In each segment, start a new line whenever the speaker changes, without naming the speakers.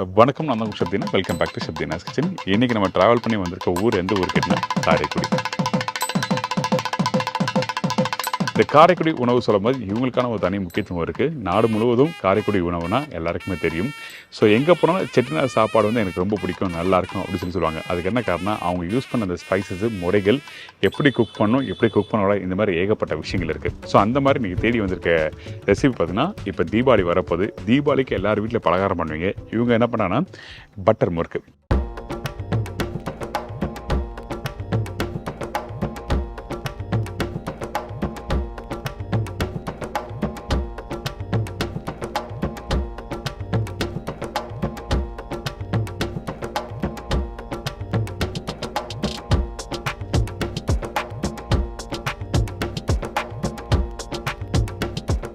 வணக்கம், நான் தான் Shabdina. Welcome back to Shabdina's kitchen. இன்றைக்கி நம்ம ட்ராவல் பண்ணி வந்திருக்க ஊர் எந்த ஊருக்கு என்ன காரைக்குடி. இந்த காரைக்குடி உணவு சொல்லும்போது இவங்களுக்கான ஒரு தனி முக்கியத்துவம் இருக்குது. நாடு முழுவதும் காரைக்குடி உணவுனா எல்லாருக்குமே தெரியும். ஸோ எங்கே போனாலும் செட்டிநாடு சாப்பாடு வந்து எனக்கு ரொம்ப பிடிக்கும், நல்லாயிருக்கும் அப்படின்னு சொல்லுவாங்க. அதுக்கு என்ன காரணம், அவங்க யூஸ் பண்ண அந்த ஸ்பைசஸ், முறைகள், எப்படி குக் பண்ணணும், எப்படி குக் பண்ணக்கூடாது, இந்த மாதிரி ஏகப்பட்ட விஷயங்கள் இருக்குது. ஸோ அந்த மாதிரி நீங்கள் தேடி வந்திருக்க ரெசிபி பார்த்தீங்கன்னா, இப்போ தீபாவளி வரப்போகுது. தீபாவளிக்கு எல்லார் வீட்டில் பலகாரம் பண்ணுவீங்க. இவங்க என்ன பண்ணாங்கன்னா பட்டர் முறுக்கு.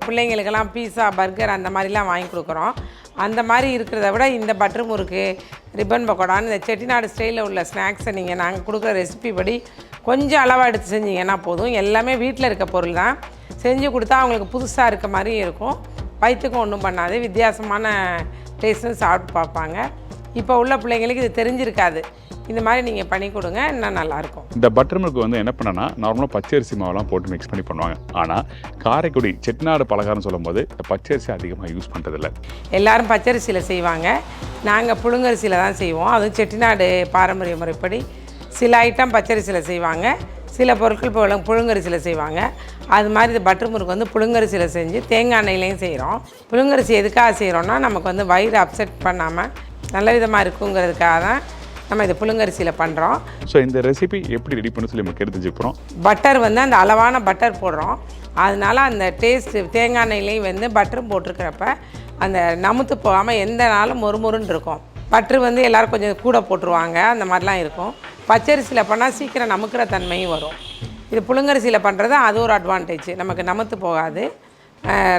பிள்ளைங்களுக்கெல்லாம் பீஸா, பர்கர் அந்த மாதிரிலாம் வாங்கி கொடுக்குறோம். அந்த மாதிரி இருக்கிறத விட இந்த பட்டர் முறுக்கு, ரிப்பன் பக்கோடான்னு இந்த செட்டிநாடு ஸ்டைலில் உள்ள ஸ்நாக்ஸை நீங்கள் நாங்கள் கொடுக்குற ரெசிபி படி கொஞ்சம் அளவாக எடுத்து செஞ்சிங்கன்னா போதும். எல்லாமே வீட்டில் இருக்க பொருள் தான். செஞ்சு கொடுத்தா அவங்களுக்கு புதுசாக இருக்க மாதிரியும் இருக்கும், வயிற்றுக்கும் ஒன்றும் பண்ணாது, வித்தியாசமான டேஸ்ட்டும் சாப்பிட்டு பார்ப்பாங்க. இப்போ உள்ள பிள்ளைங்களுக்கு இது தெரிஞ்சிருக்காது. இந்த மாதிரி நீங்கள் பண்ணி கொடுங்க, இன்னும் நல்லாயிருக்கும்.
இந்த பட்டர் மில்க் வந்து என்ன பண்ணனா, நார்மலாக பச்சரிசி மாவெல்லாம் போட்டு மிக்ஸ் பண்ணி பண்ணுவாங்க. ஆனால் காரைக்குடி செட்டிநாடு பலகாரம் சொல்லும் போது இந்த பச்சரிசி அதிகமாக யூஸ் பண்ணுறதில்ல.
எல்லோரும் பச்சரிசியில் செய்வாங்க, நாங்கள் புழுங்கரிசியில் தான் செய்வோம். அதுவும் செட்டிநாடு பாரம்பரிய முறைப்படி சில ஐட்டம் பச்சரிசியில் செய்வாங்க, சில பொருட்கள் புழுங்கரிசியில் செய்வாங்க. அது மாதிரி இந்த பட்டர் முறுக்கு வந்து புழுங்கரிசியில் செஞ்சு தேங்காய் எண்ணெயிலையும் செய்கிறோம். புழுங்கரிசி எதுக்காக செய்கிறோன்னா, நமக்கு வந்து வயிறு அப்செட் பண்ணாமல் நல்ல விதமாக இருக்குங்கிறதுக்காக தான் நம்ம இது புழுங்கரிசியில் பண்ணுறோம்.
ஸோ இந்த ரெசிபி எப்படி ரெடி பண்ண சொல்லி நம்ம தெரிஞ்சுக்கிறோம்.
பட்டர் வந்து அந்த அளவான பட்டர் போடுறோம். அதனால அந்த டேஸ்ட்டு தேங்காய் எண்ணெயிலையும் வந்து பட்டரும் போட்டிருக்கிறப்ப அந்த நமுத்து போகாமல் எந்த நாளும் மொறுமொறுன்னு இருக்கும். பட்டர் வந்து எல்லோரும் கொஞ்சம் கூட போட்டுருவாங்க, அந்த மாதிரிலாம் இருக்கும். பச்சரிசியில் பண்ணால் சீக்கிரம் நமுக்கிற தன்மையும் வரும். இது புழுங்கரிசியில் பண்ணுறது அது ஒரு அட்வான்டேஜ், நமக்கு நமுத்து போகாது,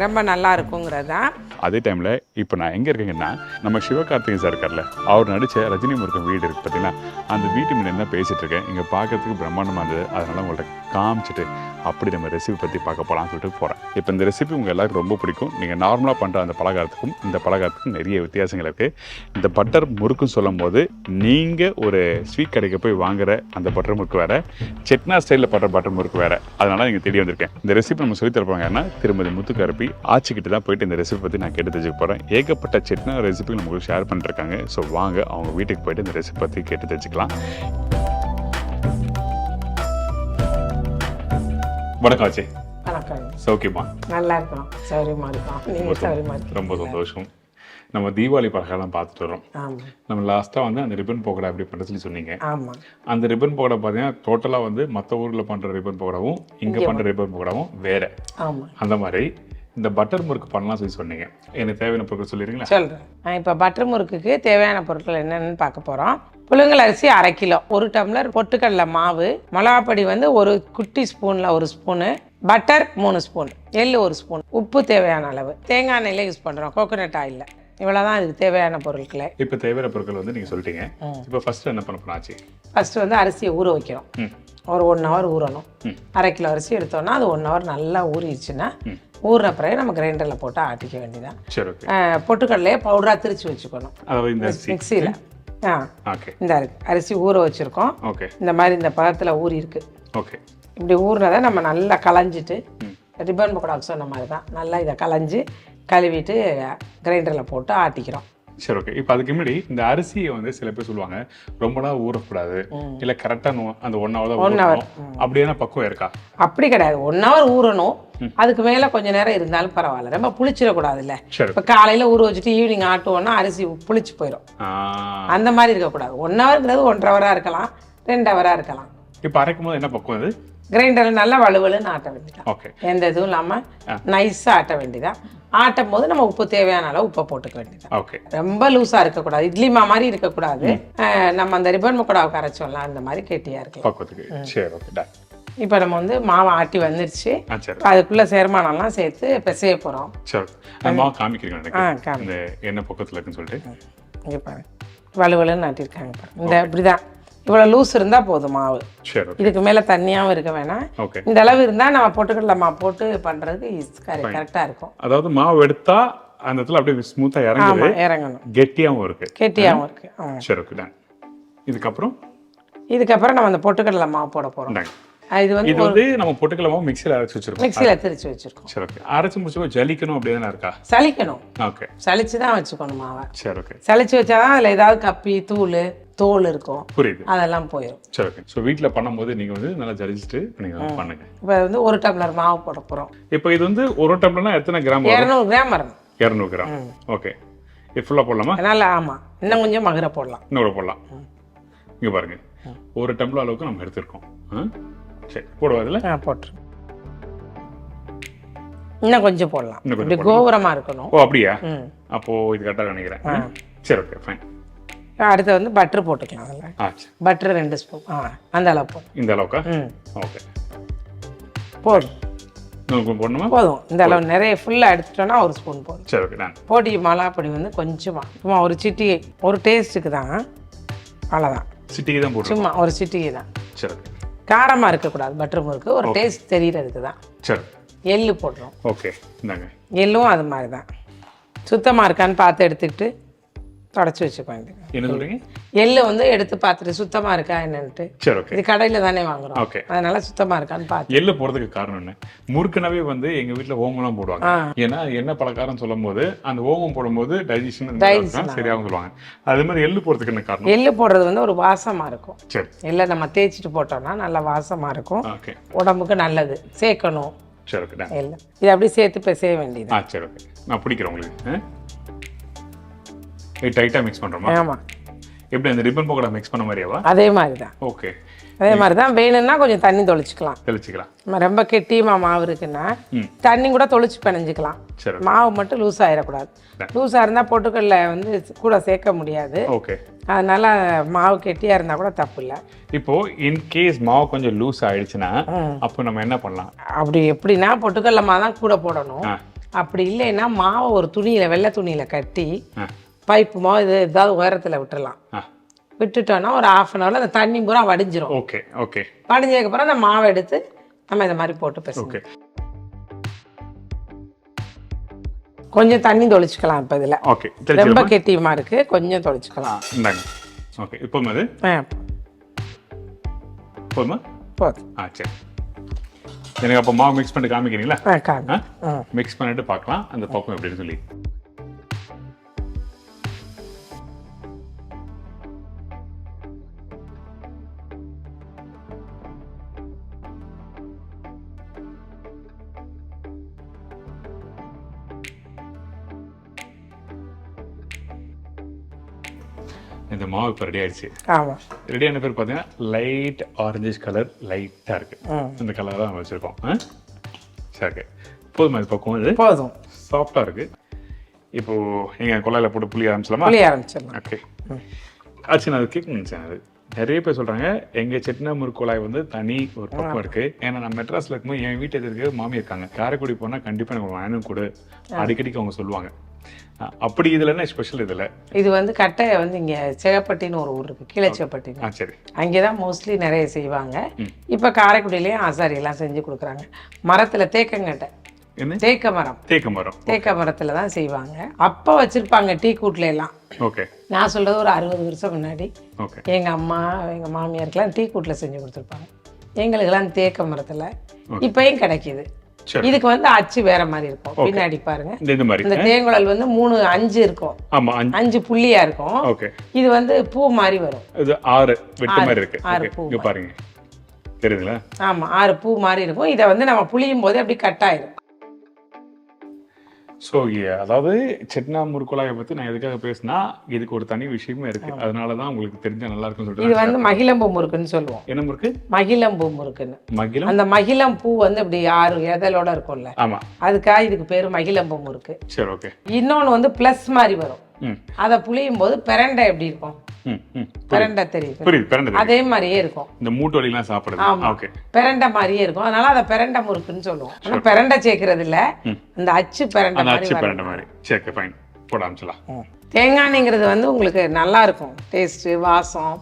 ரொம்ப நல்லா இருக்குங்கிறது தான்.
அதே டைமில் இப்போ நான் எங்கே இருக்கேங்கன்னா, நம்ம சிவகார்த்திகேயன் சார் இருக்கார்ல, அவர் நடித்த ரஜினி முருகன் வீடு இருக்குது பார்த்தீங்கன்னா, அந்த வீட்டு முன்னாடி என்ன பேசிகிட்டு இருக்கேன். இங்கே பார்க்கறதுக்கு பிரம்மாண்டமாக இருந்தது. அதனால் உங்கள்கிட்ட காமிச்சிட்டு அப்படி நம்ம ரெசிபி பற்றி பார்க்க போகலான்னு சொல்லிட்டு போகிறேன். இப்போ இந்த ரெசிபி உங்கள் எல்லாருக்கும் ரொம்ப பிடிக்கும். நீங்கள் நார்மலாக பண்ணுற அந்த பலகாரத்துக்கும் இந்த பலகாரத்துக்கும் நிறைய வித்தியாசங்கள் இருக்குது. இந்த பட்டர் முறுக்குன்னு சொல்லும் போது நீங்கள் ஒரு ஸ்வீட் கடைக்கு போய் வாங்குகிற அந்த பட்டர் முறுக்கு வேறு, செட்னா ஸ்டைலில் பண்ணுற பட்டர் முறுக்கு வேறு. அதனால் நீங்கள் தேடி வந்திருக்கேன். இந்த ரெசிபி நம்ம சொல்லி தரப்பாங்கன்னா திருமதி முத்துக்கரப்பி ஆச்சிக்கிட்டு தான் போயிட்டு இந்த ரெசிபி பற்றி நான் கேட்டு தெரிஞ்சுக்க போகிறேன். ஏகப்பட்ட செட்னா ரெசிபி நமக்கு ஷேர் பண்ணிருக்காங்க. ஸோ வாங்க அவங்க வீட்டுக்கு போயிட்டு இந்த ரெசிபி பற்றி கேட்டு தெரிஞ்சுக்கலாம். வணக்கம் ஆச்சி.
வணக்கம்.
சௌக்கியமா?
நல்லா இருக்கோம், சௌரியமா இருக்கோம். நீங்கள் சௌரியமா இருக்கீங்க?
ரொம்ப சந்தோஷம். நம்ம தீபாவளி பலகாரம் பார்த்துட்டு வரோம்.
ஆமாம்.
நம்ம லாஸ்ட்டாக வந்து அந்த ரிப்பன் பக்கோடா எப்படி பண்ண சொல்லி சொன்னீங்க.
ஆமாம்.
அந்த ரிப்பன் பக்கோடா பார்த்தீங்கன்னா டோட்டலாக வந்து மற்ற ஊரில் பண்ணுற ரிப்பன் பக்கோடாவும் இங்கே பண்ணுற ரிப்பன் பக்கோடாவும் வேறு.
ஆமாம்.
அந்த மாதிரி இந்த பட்டர் முறுக்கு பண்ணலாம் சொல்லி சொன்னீங்க. எனக்கு தேவையான பொருட்கள் சொல்லிடுறீங்களா?
சொல்கிறேன். இப்போ பட்டர் முறுக்குக்கு தேவையான பொருட்கள் என்னென்னு பார்க்க போகிறோம். புழுங்கல் அரிசி 1/2 கிலோ, 1 டம்ளர் பொட்டுக்கடலை மாவு, மிளகாப்பொடி வந்து ஒரு குட்டி ஸ்பூனில் 1 ஸ்பூனு, பட்டர் 3 ஸ்பூன், எள்ளு 1 ஸ்பூன், உப்பு தேவையான அளவு, தேங்காய் எண்ணெயில் யூஸ் பண்ணுறோம், கோகோனட் ஆயிலில். இவ்வளோதான் இதுக்கு தேவையான பொருட்களை.
இப்போ தேவையான பொருட்கள் வந்து நீங்கள் சொல்லிட்டீங்க. இப்போ ஃபஸ்ட்டு என்ன பண்ண போனாச்சு?
ஃபஸ்ட்டு வந்து அரிசியை ஊற வைக்கிறோம். ஒரு 1 ஹவர் ஊறணும். 1/2 கிலோ அரிசி எடுத்தோன்னா அது 1 ஹவர் நல்லா ஊறிடுச்சுன்னா, ஊறுற பிறகு நம்ம கிரைண்டரில் போட்டு ஆட்டிக்க வேண்டியதான்.
சரி, ஓகே.
பொட்டுக்கடலையே பவுடராக திரிச்சு வச்சுக்கணும் மிக்சியில்.
ஓகே.
இந்த அரிசி ஊற வச்சுருக்கோம்.
ஓகே.
இந்த மாதிரி இந்த பதத்தில் ஊறி இருக்கு.
ஓகே.
இப்படி ஊறினதை நம்ம நல்லா களைஞ்சிட்டு, ரிப்பன் பக்கோடாக்கு சொன்ன மாதிரி தான் நல்லா இதை களைஞ்சி கழுவிட்டு கிரைண்டரில் போட்டு ஆட்டிக்கிறோம்.
சரி, ஓகே. இப்போ அதுக்கு முன்னாடி இந்த அரிசியை வந்து சில பேர் சொல்லுவாங்க ரொம்ப நாள் ஊறக்கூடாது, இல்லை கரெக்டாக அந்த 1 ஹவர் தான்
1 ஹவர்.
அப்படியான பக்குவம் இருக்கா?
அப்படி கிடையாது. 1 ஹவர் ஊறணும். அதுக்கு மேலே கொஞ்சம் நேரம் இருந்தாலும் பரவாயில்ல, ரொம்ப புளிச்சிடக்கூடாதுல்ல. இப்போ காலையில் ஊற வச்சுட்டு ஈவினிங் ஆட்டுவோன்னா அரிசி புளிச்சு போயிடும். அந்த மாதிரி இருக்கக்கூடாது. 1 ஹவருங்கிறது 1.5 ஹவராக இருக்கலாம், 2 ஹவராக இருக்கலாம்.
இப்போ அரைக்கும் போது என்ன பக்குவம் அது?
கிரைண்டரில் நல்லா வலுவலுன்னு ஆட்ட வேண்டியதான்.
ஓகே.
எந்த இதுவும் இல்லாமல் நைஸாக ஆட்ட வேண்டியதான். ஆட்டும் போது நம்ம உப்பு தேவையான அளவு உப்பை போட்டுக்க வேண்டியதான்.
ஓகே. ரொம்ப
லூஸாக இருக்கக்கூடாது, இட்லி மாதிரி இருக்கக்கூடாது. நம்ம அந்த ரிப்பன் பக்கோடாவுக்கு அரைச்சோம்லாம் அந்த மாதிரி கெட்டியாக இருக்கு பக்குவத்துக்கு.
சரி, ஓகே.
இப்போ நம்ம வந்து மாவை ஆட்டி வந்துருச்சு. அதுக்குள்ளே சேர்மானம்லாம் சேர்த்து பிசைய போகிறோம்.
சரி, மாவு காமிக்கிறீங்க இந்த என்ன பக்கத்தில் இருக்குன்னு சொல்லிட்டு.
இங்கே பாருங்க, வலுவலுன்னு ஆட்டியிருக்காங்க பாருங்க. இந்த இப்படிதான் இவ்வளோ லூஸ் இருந்தால் போதும் மாவு. இதுக்கு மேலே தண்ணியாகவும் இருக்க வேணாம். இந்த அளவு இருந்தால் நம்ம பொட்டுக்கடலை மாவு போட்டு பண்ணுறதுக்கு கரெக்டாக இருக்கும்.
அதாவது மாவு எடுத்தா அந்த இடத்துல அப்படியே ஸ்மூத்தா
ஆமா
இறங்குது,
இறங்கணும்,
கெட்டியாவும் இருக்கு.
கெட்டியாகவும் இருக்கு.
சரி ஓகே டன். இதுக்கப்புறம்
இதுக்கப்புறம் நம்ம அந்த பொட்டுக்கடலை மாவு போட போறோம்.
இந்தாங்க.
இது வந்து
இது வந்து நம்ம பொட்டுக்கடலை மாவு மிக்ஸியில் அரைச்சி வச்சிருக்கோம்.
மிக்சியில் திரிச்சு வச்சிருக்கோம்.
சரி ஓகே. அரைச்சி முடிச்சு ஜலிக்கணும் அப்படி தானே இருக்கா?
சலிக்கணும்,
ஓகே
சலிச்சு தான் வச்சுக்கணும் மாவை.
சரி ஓகே
சலிச்சு வச்சாதான் அதில் ஏதாவது கப்பி தோல் இருக்கும்,
புரியுது.
அதெல்லாம் போயிடும்.
சரி ஓகே. ஸோ வீட்டில் பண்ணும்போது நீங்கள் வந்து நல்லா ஜலிச்சுட்டு நீங்கள் பண்ணுங்க.
இப்போ வந்து 1 டம்ளர் மாவு போட போகிறோம்.
இப்போ இது வந்து 1 டம்ளர்னா எத்தனை கிராம் வரும்?
200 கிராம் வரணும்.
200 கிராம். ஓகே. இது ஃபுல்லாக போடலாமா?
அதனால ஆமாம், இன்னும் கொஞ்சம் மகுர போடலாம்.
இன்னொரு போடலாம். இங்கே பாருங்க, 1 டம்ளர் அளவுக்கு நம்ம எடுத்துருக்கோம். சரி போடுவா அதில்
போட்டுரு. இன்னும் கொஞ்சம் போடலாம்,
இன்னும்
இப்படி
கொஞ்சம்
கோபுரமாக இருக்கணும்.
ஓ அப்படியா? அப்போது இது கரெக்டாக நினைக்கிறேன். சரி ஓகே ஃபைன்.
அடுத்து வந்து பட்டர் போட்டுக்கலாம். அதில் பட்டர் 2 ஸ்பூன், அந்த அளவு போதும்.
இந்த அளவுக்கா? ஓகே
போதும்.
இன்னும் போடணுமா?
போதும், இந்த அளவு நிறைய ஃபுல்லாக எடுத்துட்டோன்னா 1 ஸ்பூன் போதும்.
சரி ஓகே நான்
போட்டி மிளகாப்பொடி வந்து கொஞ்சமாக, சும்மா ஒரு சிட்டிகை, ஒரு டேஸ்ட்டுக்கு தான், அவ்வளோதான்.
சிட்டிக்கு தான் போடுறோம்.
சும்மா ஒரு சிட்டிகை தான்.
சரி ஓகே.
காரமாக இருக்கக்கூடாது, பட்டர் முறுக்கு ஒரு டேஸ்ட் தெரியறதுக்கு தான்.
சரி
எள்ளு போடுறோம்.
ஓகே இந்தாங்க.
எள்ளும் அது மாதிரி தான், சுத்தமாக இருக்கான்னு பார்த்து எடுத்துக்கிட்டு தொடச்சி வச்சுக்க வேண்டியது.
என்ன சொல்றீங்க?
எள்ளு வந்து எடுத்து பார்த்துட்டு சுத்தமாக இருக்கா என்னன்ட்டு.
சரி ஓகே.
இது கடையில் தானே வாங்குறோம்,
ஓகே.
அதனால சுத்தமாக இருக்கான்னு பார்த்து.
எள்ளு போடுறதுக்கு காரணம் என்ன? முறுக்குனாவே வந்து எங்க வீட்டில் ஓமம்லாம் போடுவாங்க. ஏன்னா என்ன பலகாரம் சொல்லும் போது அந்த ஓமம் போடும்போது டைஜஷன் சரியாகும் சொல்லுவாங்க. அது மாதிரி எள்ளு போடுறதுக்கு என்ன காரணம்?
எள்ளு போடுறது வந்து ஒரு வாசமாக இருக்கும்.
சரி.
எள்ளை நம்ம தேய்ச்சிட்டு போட்டோம்னா நல்ல வாசமாக இருக்கும்,
ஓகே.
உடம்புக்கு நல்லது, சேர்க்கணும்.
சரி ஓகே.
எள்ளு இது அப்படியே சேர்த்து பிசைய வேண்டியது.
சரி ஓகே. நான் பிடிக்கிறேன் உங்களுக்கு. டைட்டாக மிக்ஸ் பண்ணுறோமா?
ஆமாம்.
எப்படி அந்த ரிப்பன் பக்கோடா மிக்ஸ் பண்ண மாதிரியாவா?
அதே மாதிரி தான்.
ஓகே.
அதே மாதிரி தான். வேணும்னா கொஞ்சம் தண்ணி தொளிச்சுக்கலாம்.
தெளிச்சுக்கலாம்.
ரொம்ப கெட்டியமா மாவு இருக்குன்னா தண்ணி கூட தொளிச்சு பிணைஞ்சிக்கலாம். மாவு மட்டும் லூஸ் ஆயிடக்கூடாது. லூஸாக இருந்தால் பொட்டுக்கல்ல வந்து கூட சேர்க்க முடியாது.
ஓகே.
அதனால மாவு கெட்டியாக இருந்தால் கூட தப்பு இல்லை.
இப்போ இன்கேஸ் மாவு கொஞ்சம் லூஸ் ஆயிடுச்சுன்னா அப்போ நம்ம என்ன பண்ணலாம்?
அப்படி எப்படின்னா பொட்டுக்கல்ல மாவு தான் கூட போடணும். அப்படி இல்லைன்னா மாவை ஒரு துணியில், வெள்ளை துணியில் கட்டி பைப்பு மாவு இது ஏதாவது உயரத்தில் விட்டுடலாம். விட்டுட்டோன்னா ஒரு 1/2 அன் ஹவரில் அந்த தண்ணி பூரா வடிஞ்சிரும்.
Okay okay.
வடிஞ்சதுக்கப்புறம் அந்த மாவை எடுத்து நம்ம இந்த மாதிரி போட்டு பேசுவோம். கொஞ்சம் தண்ணி தொளிச்சுக்கலாம். இப்போ இதில்
ஓகே
ரொம்ப கெட்டியமாக இருக்குது, கொஞ்சம் தொளிச்சுக்கலாம்.
இந்தாங்க. ஓகே. இப்போ அது போதுமா?
போதும்.
சரி. எனக்கு அப்போ மாவு மிக்ஸ் பண்ணிட்டு காமிக்கிறீங்களா? மிக்ஸ் பண்ணிட்டு பார்க்கலாம் அந்த பக்கம் எப்படின்னு சொல்லி. இந்த மாவு இப்போ ரெடி ஆயிடுச்சு.
ஆமாம்.
ரெடியான பேர் பார்த்தீங்கன்னா லைட் ஆரஞ்சிஷ் கலர் லைட்டாக இருக்குது. இந்த கலர் தான் வச்சுருக்கோம். சரி ஓகே. போதுமா? இது பக்கம் இது
போதும்,
சாஃப்டாக இருக்குது. இப்போது எங்கள் கொள்ளையில் போட்டு புளிய ஆரம்பிச்சிடலாமா?
ஆரம்பிச்சிடலாம்.
ஓகே. ஆச்சு. நான் அது கேட்க நினச்சேன். அது நிறைய பேர் சொல்கிறாங்க எங்கள் செட்டினா முறுக்கு குழாய் வந்து தனி ஒரு பக்கம் இருக்குது. ஏன்னா நான் மெட்ராஸில் இருக்கும்போது என் வீட்டு எதிர்க்கு மாமி இருக்காங்க. காரைக்குடி போனால் கண்டிப்பாக எனக்கு வாங்கணும் கூட அடிக்கடிக்கு அவங்க சொல்லுவாங்க. அப்படி இதில் என்ன ஸ்பெஷல்? இதில்
இது வந்து கட்டையை வந்து இங்கே செகப்பட்டின்னு ஒரு ஊர் இருக்குது, கீழே செகப்பட்டின்னு.
சரி. அங்கே
தான் மோஸ்ட்லி நிறைய செய்வாங்க. இப்போ காரைக்குடியிலையும் ஆசாரியெல்லாம் செஞ்சு கொடுக்குறாங்க. மரத்தில் தேக்கங்கட்டை, தேக்க மரத்தில் தான் செய்வாங்க. அப்போ வச்சுருப்பாங்க டீ கூட்டில் எல்லாம்.
ஓகே.
நான் சொல்கிறது ஒரு 60 வருஷம் முன்னாடி எங்கள் அம்மா எங்கள் மாமியாருக்கெல்லாம் டீ கூட்டில் செஞ்சு கொடுத்துருப்பாங்க. எங்களுக்கெல்லாம் தேக்க மரத்தில் இப்போயும் கிடைக்கிது. இதுக்கு வந்து அச்சு வேற மாதிரி இருக்கும். பின்னாடி பாருங்க, இந்த தேங்குழல் வந்து 5 இருக்கும். 5 புள்ளியா இருக்கும். இது வந்து பூ மாதிரி வரும். இது
6 வெட்டு மாதிரி இருக்கு. 6 பூ பாருங்க, தெரியுதுங்களா?
ஆமா, 6 பூ மாதிரி இருக்கும். இதை வந்து நம்ம புளியும் போது அப்படி கட் ஆயிடும்.
ஸோ அதாவது செட்டினா முறுக்குழாயை பற்றி நான் எதுக்காக பேசினா இதுக்கு ஒரு தனி விஷயமே இருக்குது. அதனால தான் உங்களுக்கு தெரிஞ்ச நல்லா இருக்குன்னு சொல்லிட்டு.
இது வந்து மகிழம்பூ முறுக்குன்னு சொல்லுவோம்.
என்ன முறுக்கு?
மகிழம்பூ முறுக்குன்னு. அந்த மகிழம் பூ வந்து இப்படி 6 இதழோட இருக்கும்ல,
ஆமாம்,
அதுக்காக இதுக்கு பேர் மகிழம்பூ முறுக்கு.
சரி ஓகே.
இன்னொன்று வந்து ப்ளஸ் மாதிரி வரும். அதை புளியும் போது பிரண்டை எப்படி இருக்கும்? பிரண்டை தெரியும், அதே மாதிரியே இருக்கும்.
இந்த மூட்டு வலிலாம் சாப்பிடுறது. ஓகே.
பிரண்டை மாதிரியே இருக்கும். அதனால அதை பிரண்டை முறுக்குன்னு சொல்லுவோம். ஆனா பிரண்டை சேர்க்கறது இல்ல, அந்த அச்சு பிரண்டை
மாதிரி. சரி ஃபைன், போட ஆரம்பிச்சலாம்.
தேங்காய்ங்கிறது வந்து உங்களுக்கு நல்லா இருக்கும், டேஸ்ட் வாசம்.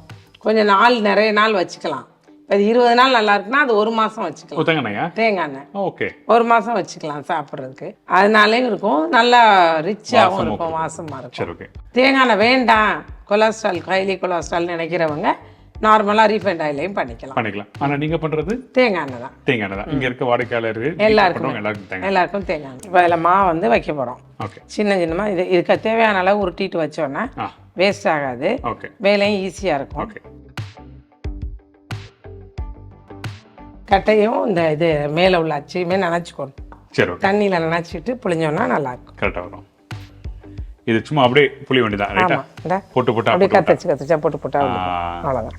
கொஞ்சம் நிறைய நாள் வச்சுக்கலாம். அது 20 நாள் நல்லா இருக்குன்னா அது 1 மாதம் வச்சுக்கலாம்.
தேங்காய்யா?
தேங்காய் எண்ணெய்
ஓகே.
1 மாதம் வச்சுக்கலாம் சாப்பிட்றதுக்கு. அதனாலேயும் இருக்கும், நல்லா ரிச்சாகவும் இருக்கும், வாசமாக இருக்கும்.
சரி, ஓகே.
தேங்காய் எண்ணெய் வேண்டாம், கொலஸ்ட்ரால் ஹைலி கொலஸ்ட்ரால் நினைக்கிறவங்க நார்மலாக ரீஃபைண்ட் ஆயிலையும் பண்ணிக்கலாம்.
ஆனால் நீங்கள் பண்ணுறது
தேங்காய் எண்ணெய் தான்.
தேங்காய் எண்ணெய் தான். இங்கே இருக்க வாடிக்கையாளர்
எல்லாருக்கும் தேங்காய் எண்ணெய். இப்போ அதில் மாவு வந்து வைக்க போகிறோம்.
ஓகே.
சின்னமாக இதுக்கு தேவையான அளவு உருட்டிட்டு வச்சோன்னா வேஸ்ட் ஆகாது.
ஓகே.
வேலையும் ஈஸியாக இருக்கும்.
ஓகே.
கட்டையும் இந்த இது மேலே உள்ள அச்சையுமே நினச்சிக்கணும்.
சரி,
தண்ணியில் நினச்சிட்டு புளிஞ்சோன்னா நல்லாயிருக்கும்.
கரெக்டாக வரும். இது சும்மா அப்படியே புளி வேண்டியதான், ரைட்டா? போட்டு போட்டு
அப்படியே கத்தச்சா போட்டு அவ்வளோதான்.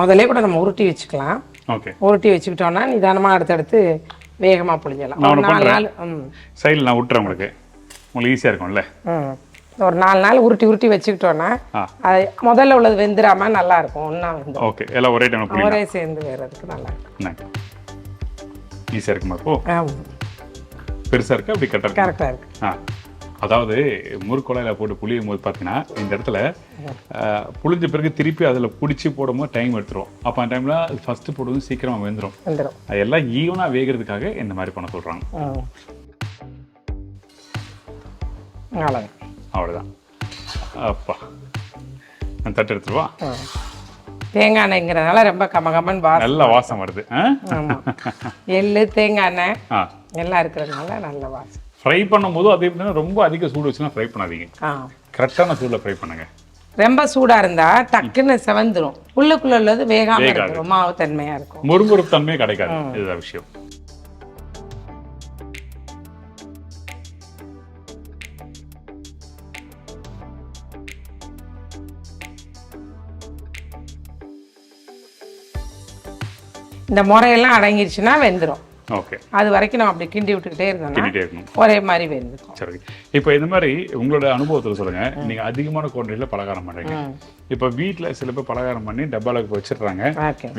முதல்ல கூட நம்ம உருட்டி வச்சுக்கலாம்.
ஓகே.
உருட்டி வச்சுக்கிட்டோம்னா நிதானமாக அடுத்தடுத்து வேகமாக புளிஞ்சலாம். ஒரு 4 நாள்
சைடில் நான் விட்டுறேன், உங்களுக்கு ஈஸியாக இருக்கும்ல.
ஒரு 4 நாள் உருட்டி வச்சுக்கிட்டோன்னா அது முதல்ல உள்ளது வெந்துடாம நல்லா இருக்கும். ஒன்றா வந்து
ஓகே. எல்லாம் ஒரே டைம்
ஒரே சேர்ந்து வேறதுக்கு நல்லா இருக்கும்.
ஈஸியாக இருக்குமா? ஓ, பெருசாக இருக்கு, அப்படி கரெக்டாக
இருக்கு.
அதாவது முறுக்குழாயில் போட்டு புளியும் போது பார்த்தீங்கன்னா இந்த இடத்துல புளிஞ்ச பிறகு திருப்பி அதில் பிடிச்சி போடும்போது டைம் எடுத்துரும். அப்போ அந்த டைமில் அது ஃபஸ்ட்டு போடுவது சீக்கிரமாக வெந்துடும். அது எல்லாம் ஈவனாக வேகிறதுக்காக இந்த மாதிரி பண்ண சொல்கிறாங்க. அவ்வளோதான். அப்பா, நான் தட்டு எடுத்துருவா.
தேங்காய் எண்ணெய்ங்கிறதுனால ரொம்ப கமகமன் வாசம்,
நல்ல வாசம் வருது.
எள்ளு தேங்காய் எண்ணெய் எல்லாம் இருக்கிறதுனால நல்ல வாசம்.
ஃப்ரை பண்ணும்போது அதே ரொம்ப அதிக சூடு வச்சுன்னா ஃப்ரை பண்ணாதீங்க. கரெக்டான சூடில் ஃப்ரை பண்ணுங்க.
ரொம்ப சூடாக இருந்தால் டக்குன்னு செவந்துடும். உள்ளுக்குள்ள உள்ளது வேகாமல் இருக்கும், மாவு தன்மையாக இருக்கும்,
முறுமுறுப்பு தன்மையே கிடைக்காது. இதுதான் விஷயம்.
இந்த முறையெல்லாம் அடங்கிடுச்சுன்னா வெந்துடும்.
ஓகே.
அது வரைக்கும் நம்ம அப்படி கிண்டி விட்டுக்கிட்டே இருக்கணும், ஒரே மாதிரி வெந்துடும்.
சரி. இப்போ இந்த மாதிரி உங்களோட அனுபவத்தில் சொல்லுங்க, நீங்க அதிகமான குவான்டிட்டியில் பலகாரம் பண்றீங்க. இப்போ வீட்டில் சில பேர் பலகாரம் பண்ணி டப்பாலுக்கு வச்சிடுறாங்க.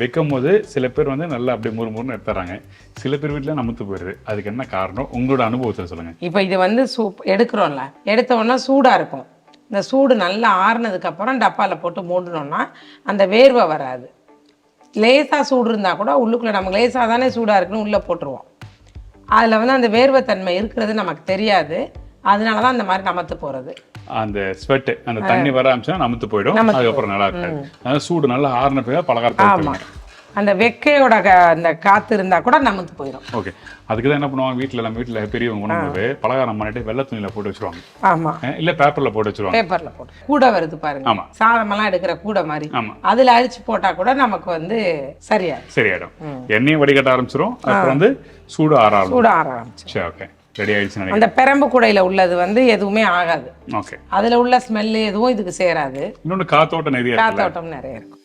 வைக்கும் போது சில பேர் வந்து நல்லா அப்படியே முறுமுறுன்னு எடுத்துறாங்க, சில பேர் வீட்டில் நமுத்து போயிடுது. அதுக்கு என்ன காரணம் உங்களோட அனுபவத்தில் சொல்லுங்க.
இப்போ இது வந்து எடுக்கிறோம்ல, எடுத்த உடனே சூடாக இருக்கும். இந்த சூடு நல்லா ஆறுனதுக்கு அப்புறம் டப்பாவில் போட்டு மூடணும்னா அந்த வேர்வை வராது. லேசாக சூடு இருந்தால் கூட உள்ளுக்குள்ளே நமக்கு லேசாக தானே சூடாக இருக்குன்னு உள்ளே போட்டுருவோம். அதில் வந்து அந்த வேர்வைத்தன்மை இருக்கிறது நமக்கு தெரியாது. அதனால தான் அந்த மாதிரி நமத்து போகிறது.
அந்த ஸ்வெட்டு அந்த தண்ணி வர ஆரம்பிச்சுன்னா நமத்து போயிடும். அதுக்கப்புறம் நல்லா இருக்காது. அதனால சூடு நல்லா ஆறுன பிறகு பலகாரத்தை.
ஆமாம், அந்த வெக்கையோட அந்த காற்று இருந்தால் கூட நமத்து போயிடும்.
ஓகே. அதுக்கு தான் என்ன பண்ணுவாங்க, நம்ம வீட்டில் பெரியவங்க பண்ணும்போது பலகாரம் பண்ணிட்டு வெள்ளை துணியில் போட்டு வச்சுருவாங்க.
ஆமாம்,
இல்லை பேப்பரில் போட்டு வச்சுருவாங்க.
பேப்பரில் போட்டு கூடை வருது பாருங்க.
ஆமாம்,
சாதமெல்லாம் எடுக்கிற கூடை மாதிரி.
ஆமாம்,
அதில் அரிச்சு போட்டால் கூட நமக்கு வந்து சரியாயிடும்.
எண்ணெயும் வடிகட்ட ஆரம்பிச்சிடும். அப்புறம் வந்து சூடு ஆற ஆரம்பிச்சிடும். சரி, ஓகே, ரெடி ஆயிடுச்சு.
அந்த பெரம்பு கூடையில் உள்ளது வந்து எதுவுமே ஆகாது.
ஓகே.
அதில் உள்ள ஸ்மெல்லு எதுவும் இதுக்கு சேராது.
இன்னொன்று காத்தோட்டம் நிறைய
இருக்கும்.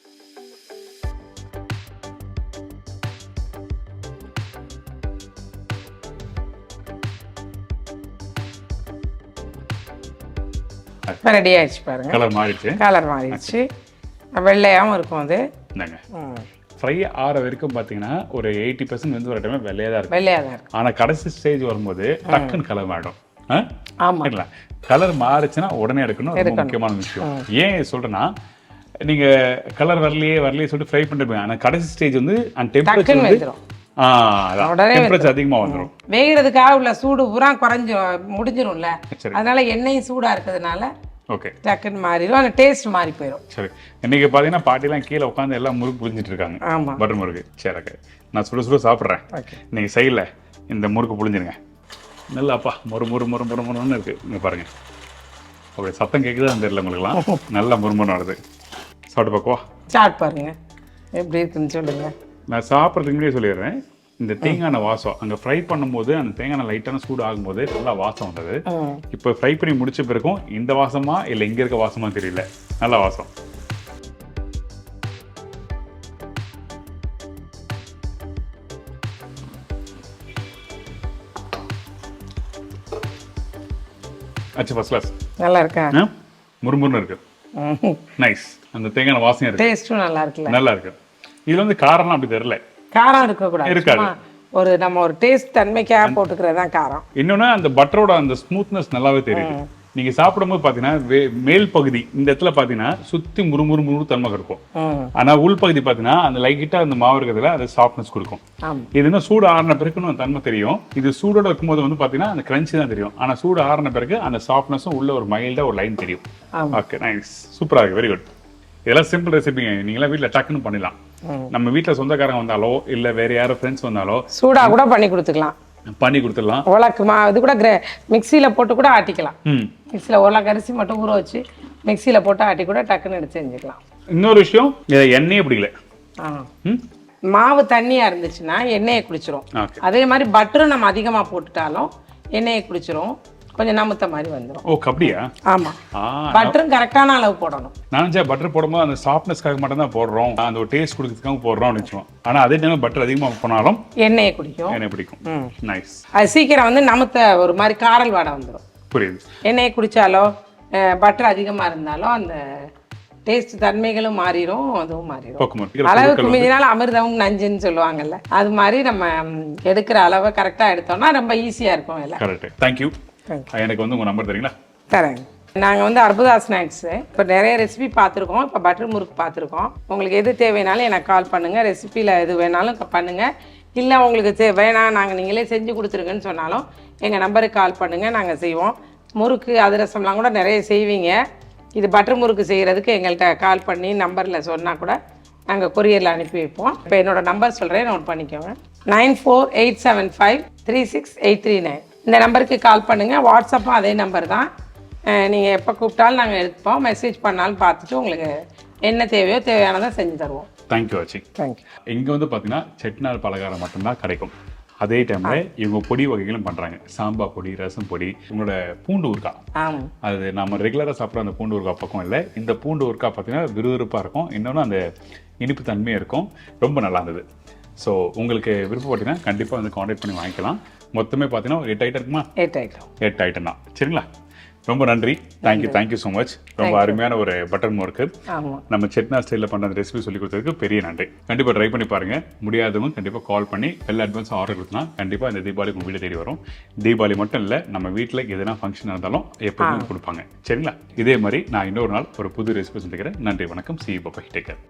ரெடி ஆயிடுச்சு பாருங்க. கலர் மாறிடுச்சு. வெள்ளையாகவும் இருக்கும். அது
ஃப்ரை ஆற வரைக்கும் பார்த்தீங்கன்னா ஒரு 80% வந்து ஒரு டைம் வெள்ளையாக தான் இருக்கும். ஆனால் கடைசி ஸ்டேஜ் வரும்போது டக்குன்னு கலர் மாறிடும்.
ஆமாம்,
இல்லை கலர் மாறிச்சுன்னா உடனே எடுக்கணும். ரொம்ப முக்கியமான விஷயம். ஏன் சொல்கிறேன்னா, நீங்கள் கலர் வரலையே சொல்லிட்டு ஃப்ரை பண்ணிருப்பீங்க. ஆனால் கடைசி ஸ்டேஜ் வந்து அந்த டெம்பரேச்சர் வந்து அதிகமா வந்துடும்.
வேகிறதுக்காக உள்ள சூடு பூரா குறைஞ்சு முடிஞ்சிடும்ல. அதனால எண்ணெயும் சூடா இருக்கிறதுனால
ஓகே
டக்குன்னு மாறிடும். அந்த டேஸ்ட் மாறி போயிடும்.
சரி, இன்னைக்கு பார்த்தீங்கன்னா பாட்டிலாம் கீழே உட்காந்து எல்லாம் முறுக்கு புளிஞ்சிட்டு இருக்காங்க.
ஆமாம்,
பட்டர் முறுக்கு. சரி, நான் சுட சாப்பிட்றேன். இன்னைக்கு சைடில் இந்த முறுக்கு புளிஞ்சிருங்க. நல்லா அப்பா முறுமுறுன்னு இருக்கு. இங்கே பாருங்க, அப்படி சத்தம் கேட்குதான் தெரியல உங்களுக்குலாம். நல்லா முறுமுறுன்னு வருது. சாப்பிட்டு பார்க்குவா?
சாப்பிட்டு பாருங்க எப்படி இருக்குன்னு சொல்லுங்க.
நான் சாப்பிட்றதுக்கு முன்னாடியே சொல்லிடுறேன், இந்த தேங்காய் வாசம் அங்கே ஃப்ரை பண்ணும்போது அந்த தேங்காய் லைட்டான சூடு ஆகும்போது நல்லா வாசம் வந்தது. இப்போ ஃப்ரை பண்ணி முடிச்ச பிறகும் இந்த வாசமா இல்லை இங்கே இருக்க வாசமா தெரியல, நல்ல வாசம். அச்சு ஃபர்ஸ்ட் கிளாஸ்.
நல்லா இருக்கா?
முறுமுறுன்னு இருக்கு. நைஸ். அந்த தேங்காய் வாசம் இருக்கு.
டேஸ்டும் நல்லா இருக்குல்ல?
நல்லா இருக்கு. இதுல வந்து காரம்லாம் அப்படி தெரியல.
காரம் இருக்காது. நம்ம ஒரு டேஸ்ட் தன்மைக்காக போட்டுக்கிறது தான் காரம்.
இன்னொன்று அந்த பட்டரோட அந்த ஸ்மூத்னஸ் நல்லாவே தெரியுது. நீங்கள் சாப்பிடும்போது பார்த்தீங்கன்னா மேல் பகுதி இந்த இடத்துல பார்த்தீங்கன்னா சுற்றி முறுமுறு தன்மை இருக்கும். ஆனால் உள்பகுதி பார்த்தீங்கன்னா அந்த லைட்டாக அந்த மாவு இருக்கிறதுல அது சாஃப்ட்னஸ் கொடுக்கும். இது இன்னும் சூடு ஆறின பிறகு அந்த தன்மை தெரியும். இது சூடோட இருக்கும்போது வந்து பார்த்தீங்கன்னா அந்த கிரன்ச்சி தான் தெரியும். ஆனால் சூடு ஆறின பிறகு அந்த சாஃப்ட்னஸும் உள்ள ஒரு மைல்டாக ஒரு லைன் தெரியும். ஓகே, நைஸ், சூப்பராக இருக்கு, வெரி குட். இதெல்லாம் சிம்பிள் ரெசிபிங்க, நீங்களாம் வீட்டில் டக்குன்னு பண்ணிடலாம். நம்ம வீட்டில் சொந்தக்காரங்க வந்தாலோ இல்லை வேற யாரும் ஃப்ரெண்ட்ஸ் வந்தாலோ
சூடாக கூட பண்ணி கொடுத்துக்கலாம்.
உலக்கு
இது கூட மிக்சியில் போட்டு கூட ஆட்டிக்கலாம். மிக்சியில் உலக்கு அரிசி மட்டும் ஊற வச்சு மிக்சியில் போட்டு ஆட்டி கூட டக்குன்னு எடுத்து செஞ்சுக்கலாம்.
இன்னொரு விஷயம், எண்ணெயே பிடிக்கல.
மாவு தண்ணியாக இருந்துச்சுன்னா எண்ணெயை குடிச்சிரும். அதே மாதிரி பட்டரும் நம்ம அதிகமாக போட்டுட்டாலும் எண்ணெயை குடிச்சிரும், கொஞ்சம் நமுத்த மாதிரி வந்துடும்.
ஓ, அப்படியா?
ஆமாம், பட்டரும் கரெக்டான அளவு போடணும்.
நானும் பட்டர் போடும்போது அந்த சாஃப்ட்னஸ்க்காக மட்டும் தான் போடுறோம், அந்த ஒரு டேஸ்ட் கொடுக்கறதுக்காக போடுறோம்னு வச்சுக்கோம். ஆனால் அதே டைம் பட்டர் அதிகமாக போனாலும் எண்ணெயை பிடிக்கும். நைஸ்.
அது சீக்கிரம் வந்து நமுத்த ஒரு மாதிரி காரல் வாடை வந்துடும்.
புரியுது.
எண்ணெயை குடித்தாலோ பட்டர் அதிகமாக இருந்தாலும் அந்த டேஸ்ட் தன்மைகளும் மாறிடும், அதுவும் மாறிடும். அளவுக்கு மீறினாலும் அமிர்தமும் நஞ்சுன்னு சொல்லுவாங்கல்ல, அது மாதிரி நம்ம எடுக்கிற அளவை கரெக்டாக எடுத்தோம்னா ரொம்ப ஈஸியாக இருக்கும் எல்லாம்.
கரெக்ட். தேங்க்யூ. எனக்கு வந்து உங்கள் நம்பர் தரீங்களா?
தரேங்க. நாங்கள் வந்து அற்புதா ஸ்நாக்ஸு இப்போ நிறைய ரெசிபி பார்த்துருக்கோம். இப்போ பட்டர் முறுக்கு பார்த்துருக்கோம். உங்களுக்கு எது தேவைனாலும் எனக்கு கால் பண்ணுங்கள். ரெசிபியில் எது வேணாலும் பண்ணுங்கள். இல்லை உங்களுக்கு வேணாம் நாங்கள் நீங்களே செஞ்சு கொடுத்துருங்கன்னு சொன்னாலும் எங்கள் நம்பருக்கு கால் பண்ணுங்கள், நாங்கள் செய்வோம். முறுக்கு அதிரசம்லாம் கூட நிறைய செய்வீங்க. இது பட்டர் முறுக்கு செய்கிறதுக்கு எங்கள்கிட்ட கால் பண்ணி நம்பரில் சொன்னால் கூட நாங்கள் கொரியரில் அனுப்பி வைப்போம். இப்போ என்னோடய நம்பர் சொல்கிறேன், நோட் பண்ணிக்கோங்க. 9487536839. இந்த நம்பருக்கு கால் பண்ணுங்கள். வாட்ஸ்அப்பும் அதே நம்பர் தான். நீங்கள் எப்போ கூப்பிட்டாலும் நாங்கள் எடுப்போம். மெசேஜ் பண்ணாலும் பார்த்துட்டு உங்களுக்கு என்ன தேவையோ தேவையானதை செஞ்சு தருவோம்.
தேங்க்யூ ஆச்சி.
தேங்க்யூ.
இங்கே வந்து பார்த்தீங்கன்னா செட்டிநாடு பலகாரம் மட்டும்தான் கிடைக்கும். அதே டைமில் இவங்க பொடி வகைகளும் பண்ணுறாங்க. சாம்பார் பொடி, ரசம் பொடி, இவங்களோட பூண்டு ஊறுகாய். அது நம்ம ரெகுலராக சாப்பிட்ற அந்த பூண்டு ஊறுகாய் பக்கம் இல்லை. இந்த பூண்டு ஊறுகாய் பார்த்தீங்கன்னா விறுவிறுப்பாக இருக்கும், இன்னொன்று அந்த இனிப்பு தன்மையாக இருக்கும். ரொம்ப நல்லா இருந்தது. ஸோ உங்களுக்கு விருப்பப்பட்டீங்கன்னா கண்டிப்பாக வந்து காண்டாக்ட் பண்ணி வாங்கிக்கலாம். மொத்தமே பார்த்தீங்கன்னா 8 ஐட்டம் இருக்குமா? 8 ஐட்டம் தான். சரிங்களா? ரொம்ப நன்றி. Thank you so much. ரொம்ப அருமையான ஒரு பட்டர் முறுக்கு நம்ம செட்டிநாடு ஸ்டைலில் பண்ண அந்த ரெசிபி சொல்லி கொடுத்ததுக்கு பெரிய நன்றி. கண்டிப்பாக ட்ரை பண்ணி பாருங்க. முடியாதவங்க கண்டிப்பாக கால் பண்ணி அட்வான்ஸ் ஆர்டர் கொடுத்தனா கண்டிப்பாக இந்த தீபாவளி உங்கள் வீடு தேடி வரும். தீபாவளி மட்டும் இல்லை, நம்ம வீட்டில் எதனா ஃபங்க்ஷன் இருந்தாலும் எப்போதுமே கொடுப்பாங்க. சரிங்களா? இதே மாதிரி நான் இன்னொரு நாள் ஒரு புது ரெசிபி சந்திக்கிறேன். நன்றி, வணக்கம். See you, bye. Take care.